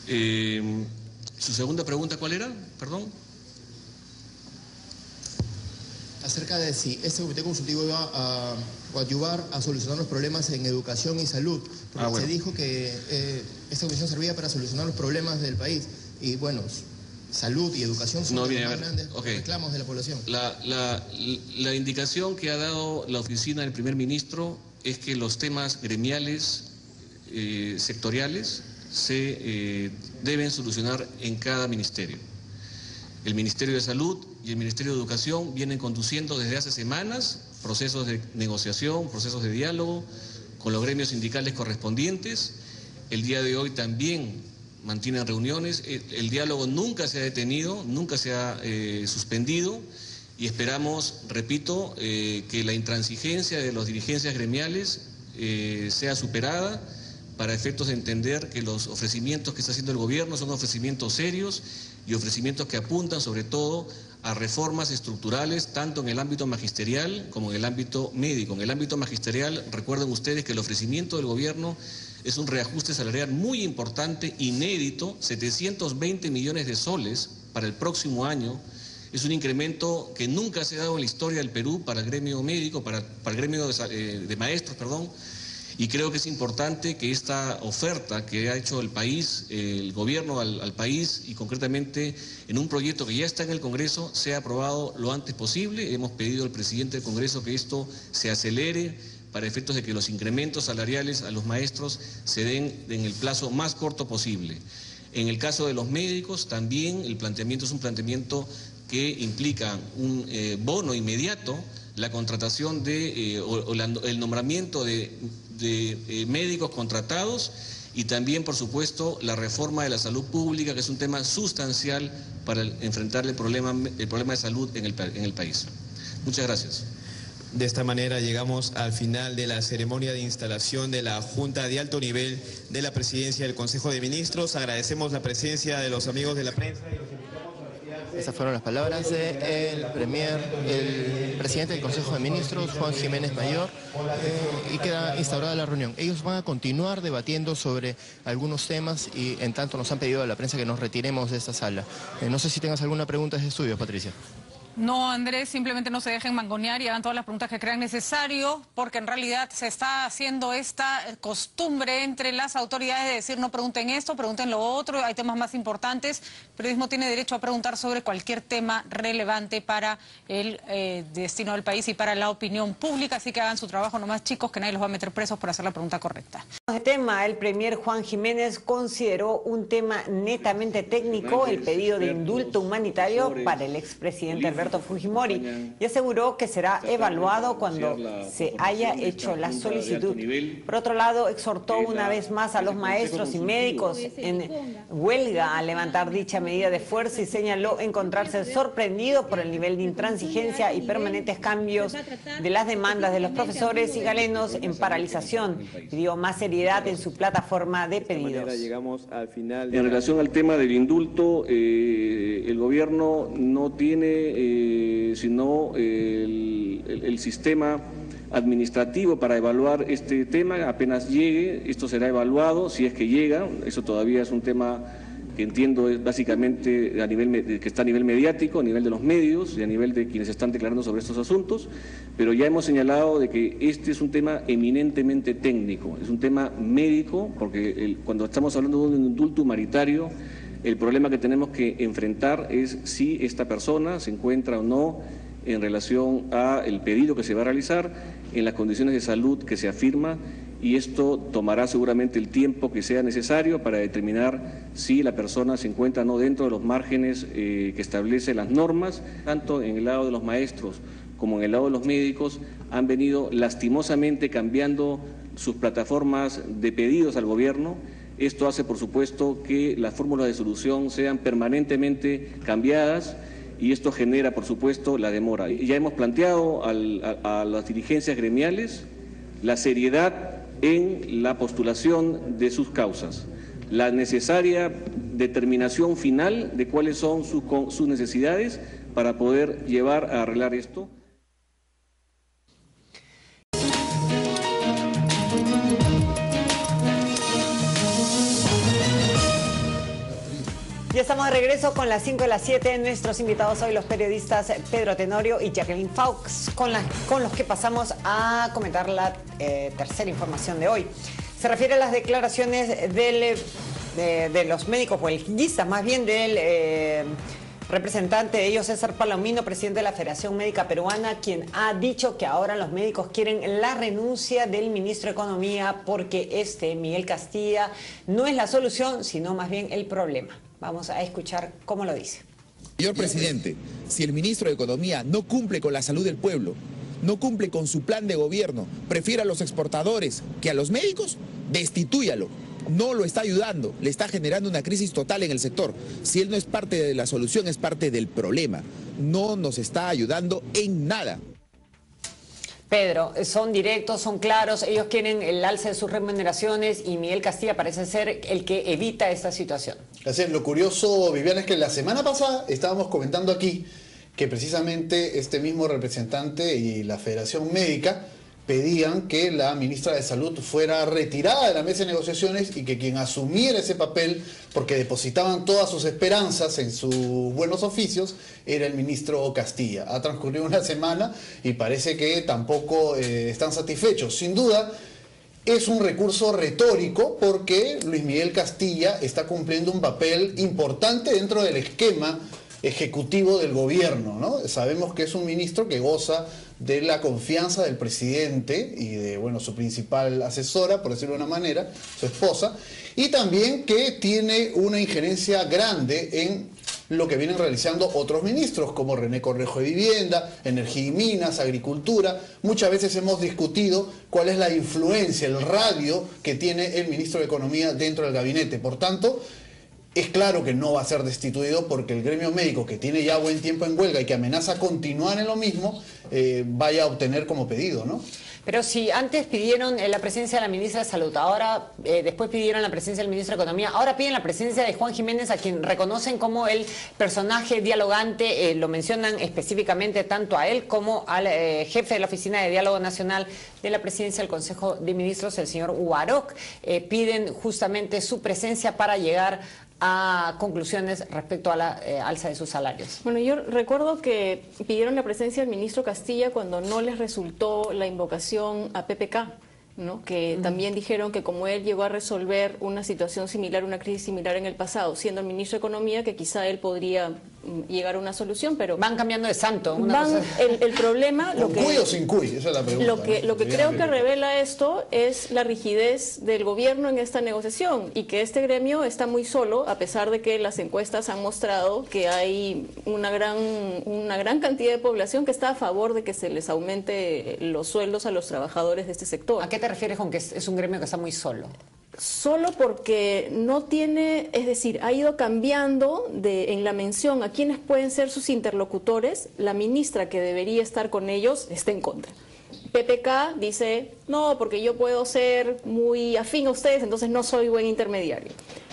Su segunda pregunta, ¿cuál era? Perdón. Acerca de si este comité consultivo iba a ayudar a solucionar los problemas en educación y salud. Porque bueno. se dijo que esta comisión servía para solucionar los problemas del país. Y bueno, salud y educación son los más grandes reclamos de la población. La indicación que ha dado la oficina del primer ministro es que los temas gremiales, sectoriales, se deben solucionar en cada ministerio. El Ministerio de Salud y el Ministerio de Educación vienen conduciendo desde hace semanas procesos de negociación, procesos de diálogo con los gremios sindicales correspondientes. El día de hoy también mantienen reuniones. El diálogo nunca se ha detenido, nunca se ha suspendido y esperamos, repito, que la intransigencia de las dirigencias gremiales sea superada para efectos de entender que los ofrecimientos que está haciendo el gobierno son ofrecimientos serios y ofrecimientos que apuntan sobre todo a reformas estructurales, tanto en el ámbito magisterial como en el ámbito médico. En el ámbito magisterial, recuerden ustedes que el ofrecimiento del gobierno es un reajuste salarial muy importante, inédito, 720 millones de soles para el próximo año. Es un incremento que nunca se ha dado en la historia del Perú para el gremio médico, para el gremio de maestros, perdón. Y creo que es importante que esta oferta que ha hecho el país, el gobierno al país y concretamente en un proyecto que ya está en el Congreso, sea aprobado lo antes posible. Hemos pedido al presidente del Congreso que esto se acelere para efectos de que los incrementos salariales a los maestros se den en el plazo más corto posible. En el caso de los médicos también el planteamiento es un planteamiento que implica un bono inmediato, la contratación el nombramiento de médicos contratados y también, por supuesto, la reforma de la salud pública, que es un tema sustancial para enfrentar el problema de salud en el país. Muchas gracias. De esta manera llegamos al final de la ceremonia de instalación de la Junta de Alto Nivel de la Presidencia del Consejo de Ministros. Agradecemos la presencia de los amigos de la prensa y los invitamos a retirarse. Esas fueron las palabras del el presidente del Consejo de Ministros, Juan Jiménez Mayor, y queda instaurada la reunión. Ellos van a continuar debatiendo sobre algunos temas y en tanto nos han pedido a la prensa que nos retiremos de esta sala. No sé si tengas alguna pregunta de estudio, Patricia. No, Andrés, simplemente no se dejen mangonear y hagan todas las preguntas que crean necesario, porque en realidad se está haciendo esta costumbre entre las autoridades de decir no pregunten esto, pregunten lo otro, hay temas más importantes. El periodismo tiene derecho a preguntar sobre cualquier tema relevante para el destino del país y para la opinión pública, así que hagan su trabajo nomás, chicos, que nadie los va a meter presos por hacer la pregunta correcta. El tema, el premier Juan Jiménez consideró un tema netamente técnico, el pedido de indulto humanitario para el expresidente Alberto Fujimori, y aseguró que será evaluado cuando se haya hecho la solicitud. Por otro lado, exhortó una vez más a los maestros y médicos en huelga a levantar dicha medida de fuerza y señaló encontrarse sorprendido por el nivel de intransigencia y permanentes cambios de las demandas de los profesores y galenos en paralización. Pidió más seriedad en su plataforma de pedidos. En relación al tema del indulto, el gobierno no tiene sino el sistema administrativo para evaluar este tema. Apenas llegue, esto será evaluado, si es que llega. Eso todavía es un tema que entiendo es básicamente que está a nivel mediático, a nivel de los medios y a nivel de quienes están declarando sobre estos asuntos, pero ya hemos señalado de que este es un tema eminentemente técnico, es un tema médico, porque cuando estamos hablando de un indulto humanitario, el problema que tenemos que enfrentar es si esta persona se encuentra o no en relación al pedido que se va a realizar, en las condiciones de salud que se afirma, y esto tomará seguramente el tiempo que sea necesario para determinar si la persona se encuentra o no dentro de los márgenes que establecen las normas. Tanto en el lado de los maestros como en el lado de los médicos han venido lastimosamente cambiando sus plataformas de pedidos al gobierno. Esto hace, por supuesto, que las fórmulas de solución sean permanentemente cambiadas y esto genera, por supuesto, la demora. Ya hemos planteado a las dirigencias gremiales la seriedad en la postulación de sus causas, la necesaria determinación final de cuáles son sus necesidades para poder llevar a arreglar esto. Ya estamos de regreso con las 5 de las 7. Nuestros invitados hoy, los periodistas Pedro Tenorio y Jacqueline Faux, con los que pasamos a comentar la tercera información de hoy. Se refiere a las declaraciones de los médicos, o el guistas más bien, del representante de ellos, César Palomino, presidente de la Federación Médica Peruana, quien ha dicho que ahora los médicos quieren la renuncia del ministro de Economía porque Miguel Castilla, no es la solución, sino más bien el problema. Vamos a escuchar cómo lo dice. Señor presidente, si el ministro de Economía no cumple con la salud del pueblo, no cumple con su plan de gobierno, prefiere a los exportadores que a los médicos, destitúyalo. No lo está ayudando, le está generando una crisis total en el sector. Si él no es parte de la solución, es parte del problema. No nos está ayudando en nada. Pedro, son directos, son claros, ellos quieren el alza de sus remuneraciones y Miguel Castilla parece ser el que evita esta situación. Así es, lo curioso, Viviana, es que la semana pasada estábamos comentando aquí que precisamente este mismo representante y la Federación Médica pedían que la ministra de Salud fuera retirada de la mesa de negociaciones y que quien asumiera ese papel, porque depositaban todas sus esperanzas en sus buenos oficios, era el ministro Castilla. Ha transcurrido una semana y parece que tampoco están satisfechos. Sin duda, es un recurso retórico porque Luis Miguel Castilla está cumpliendo un papel importante dentro del esquema ejecutivo del gobierno, ¿no? Sabemos que es un ministro que goza de la confianza del presidente y de, bueno, su principal asesora, por decirlo de una manera, su esposa, y también que tiene una injerencia grande en lo que vienen realizando otros ministros, como René Correjo de Vivienda, Energía y Minas, Agricultura. Muchas veces hemos discutido cuál es la influencia, el radio que tiene el ministro de Economía dentro del gabinete. Por tanto, es claro que no va a ser destituido porque el gremio médico, que tiene ya buen tiempo en huelga y que amenaza continuar en lo mismo, vaya a obtener como pedido, ¿no? Pero si antes pidieron la presencia de la ministra de Salud, ahora después pidieron la presencia del ministro de Economía, ahora piden la presencia de Juan Jiménez, a quien reconocen como el personaje dialogante, lo mencionan específicamente tanto a él como al jefe de la Oficina de Diálogo Nacional de la Presidencia del Consejo de Ministros, el señor Huaroc. Piden justamente su presencia para llegar a conclusiones respecto a la alza de sus salarios. Bueno, yo recuerdo que pidieron la presencia del ministro Castilla cuando no les resultó la invocación a PPK, ¿no? Que también dijeron que como él llegó a resolver una situación similar, una crisis similar en el pasado, siendo el ministro de Economía, que quizá él podría llegar a una solución, pero van cambiando de santo. El problema, ¿Con cuy o sin cuy? Esa es la pregunta. Lo que creo que revela esto es la rigidez del gobierno en esta negociación y que este gremio está muy solo, a pesar de que las encuestas han mostrado que hay una gran cantidad de población que está a favor de que se les aumente los sueldos a los trabajadores de este sector. ¿A qué te refieres con que es un gremio que está muy solo? Solo porque no tiene, es decir, ha ido cambiando en la mención a quienes pueden ser sus interlocutores. La ministra que debería estar con ellos está en contra. PPK dice, no, porque yo puedo ser muy afín a ustedes, entonces no soy buen intermediario.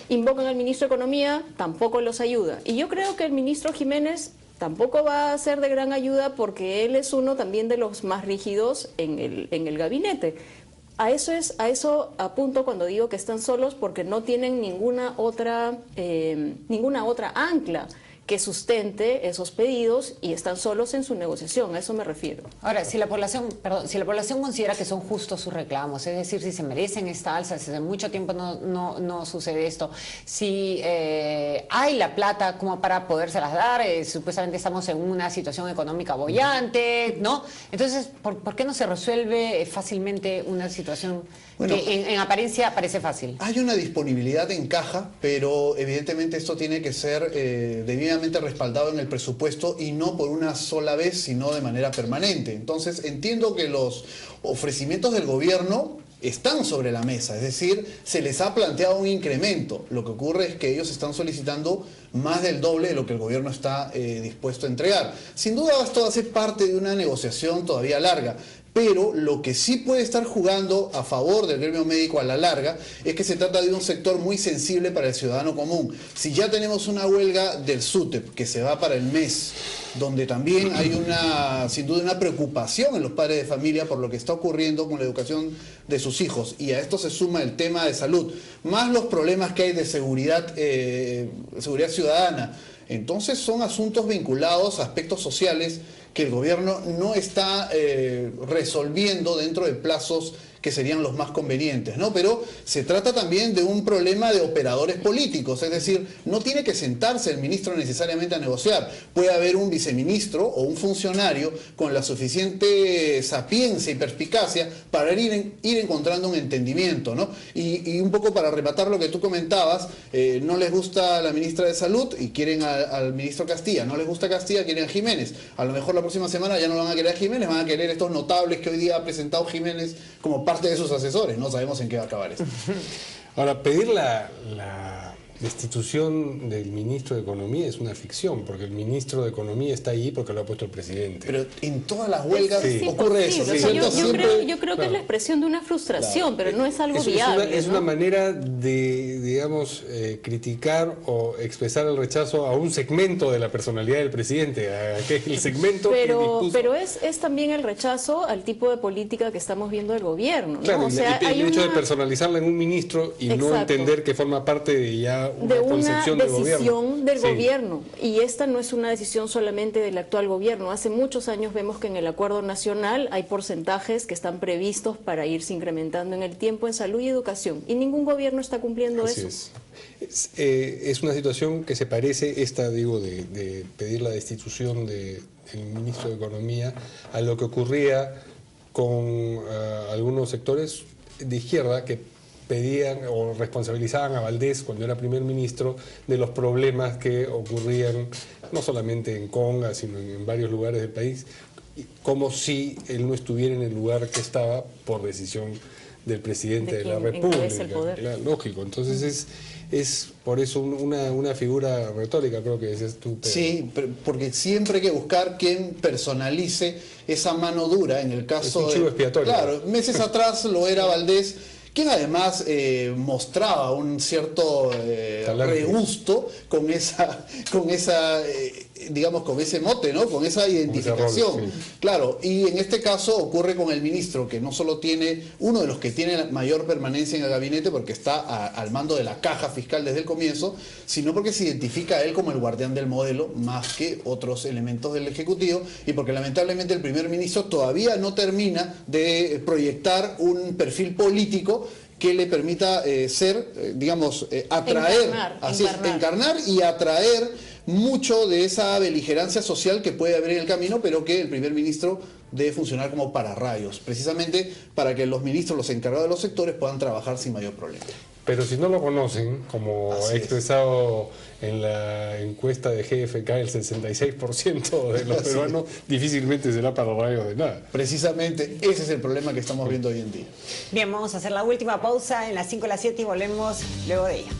Invocan al ministro de Economía, tampoco los ayuda. Y yo creo que el ministro Jiménez tampoco va a ser de gran ayuda porque él es uno también de los más rígidos en el gabinete. A eso apunto cuando digo que están solos, porque no tienen ninguna otra ancla que sustente esos pedidos y están solos en su negociación, a eso me refiero. Ahora, si la población considera que son justos sus reclamos, es decir, si se merecen esta alza, si hace mucho tiempo no sucede esto, si hay la plata como para podérselas dar, supuestamente estamos en una situación económica boyante, ¿no? Entonces, ¿por qué no se resuelve fácilmente una situación que en apariencia parece fácil? Hay una disponibilidad en caja, pero evidentemente esto tiene que ser debidamente respaldado en el presupuesto y no por una sola vez, sino de manera permanente. Entonces, entiendo que los ofrecimientos del gobierno están sobre la mesa, es decir, se les ha planteado un incremento. Lo que ocurre es que ellos están solicitando más del doble de lo que el gobierno está dispuesto a entregar. Sin duda esto va a ser parte de una negociación todavía larga, pero lo que sí puede estar jugando a favor del gremio médico a la larga es que se trata de un sector muy sensible para el ciudadano común. Si ya tenemos una huelga del SUTEP que se va para el mes, donde también hay sin duda una preocupación en los padres de familia por lo que está ocurriendo con la educación de sus hijos, y a esto se suma el tema de salud, más los problemas que hay de seguridad ciudadana, entonces son asuntos vinculados a aspectos sociales que el gobierno no está resolviendo dentro de plazos que serían los más convenientes, ¿no? Pero se trata también de un problema de operadores políticos, es decir, no tiene que sentarse el ministro necesariamente a negociar, puede haber un viceministro o un funcionario con la suficiente sapiencia y perspicacia para ir encontrando un entendimiento, ¿no? Y un poco para rematar lo que tú comentabas, no les gusta la ministra de Salud y quieren al ministro Castilla, no les gusta Castilla, quieren a Jiménez, a lo mejor la próxima semana ya no van a querer a Jiménez, van a querer estos notables que hoy día ha presentado Jiménez como parte de sus asesores, no sabemos en qué va a acabar esto. Ahora, pedir la destitución del ministro de Economía es una ficción, porque el ministro de Economía está ahí porque lo ha puesto el presidente. Pero en todas las huelgas sí, ocurre eso. Sí. Yo creo que es la expresión de una frustración, pero no es algo viable. Es una manera de, digamos, criticar o expresar el rechazo a un segmento de la personalidad del presidente, que es el segmento pero es también el rechazo al tipo de política que estamos viendo del gobierno, ¿no? Claro, o sea, el hecho de personalizarla en un ministro y no entender que forma parte de ya una concepción del gobierno. Y esta no es una decisión solamente del actual gobierno. Hace muchos años vemos que en el acuerdo nacional hay porcentajes que están previstos para irse incrementando en el tiempo en salud y educación. Y ningún gobierno está cumpliendo eso. Es una situación que se parece, de pedir la destitución del ministro de Economía, a lo que ocurría con algunos sectores de izquierda que pedían o responsabilizaban a Valdés cuando era primer ministro de los problemas que ocurrían no solamente en Conga, sino en varios lugares del país, como si él no estuviera en el lugar que estaba por decisión del presidente de la República. Claro, lógico, entonces es por eso una figura retórica, creo que es tú. Sí, porque siempre hay que buscar quien personalice esa mano dura en el caso es un chivo expiatorio. Claro, meses atrás lo era Valdés, quien además mostraba un cierto regusto con ese mote, ¿no? Con esa identificación. Con ese rol, sí. Claro, y en este caso ocurre con el ministro, que no solo tiene, uno de los que tiene la mayor permanencia en el gabinete porque está al mando de la caja fiscal desde el comienzo, sino porque se identifica a él como el guardián del modelo más que otros elementos del Ejecutivo, y porque lamentablemente el primer ministro todavía no termina de proyectar un perfil político que le permita encarnar y atraer mucho de esa beligerancia social que puede haber en el camino, pero que el primer ministro debe funcionar como pararrayos, precisamente para que los ministros, los encargados de los sectores, puedan trabajar sin mayor problema. Pero si no lo conocen, como ha expresado en la encuesta de GFK, el 66% de los peruanos difícilmente será pararrayo de nada. Precisamente ese es el problema que estamos viendo hoy en día. Bien, vamos a hacer la última pausa en las 5 a las 7 y volvemos luego de ella.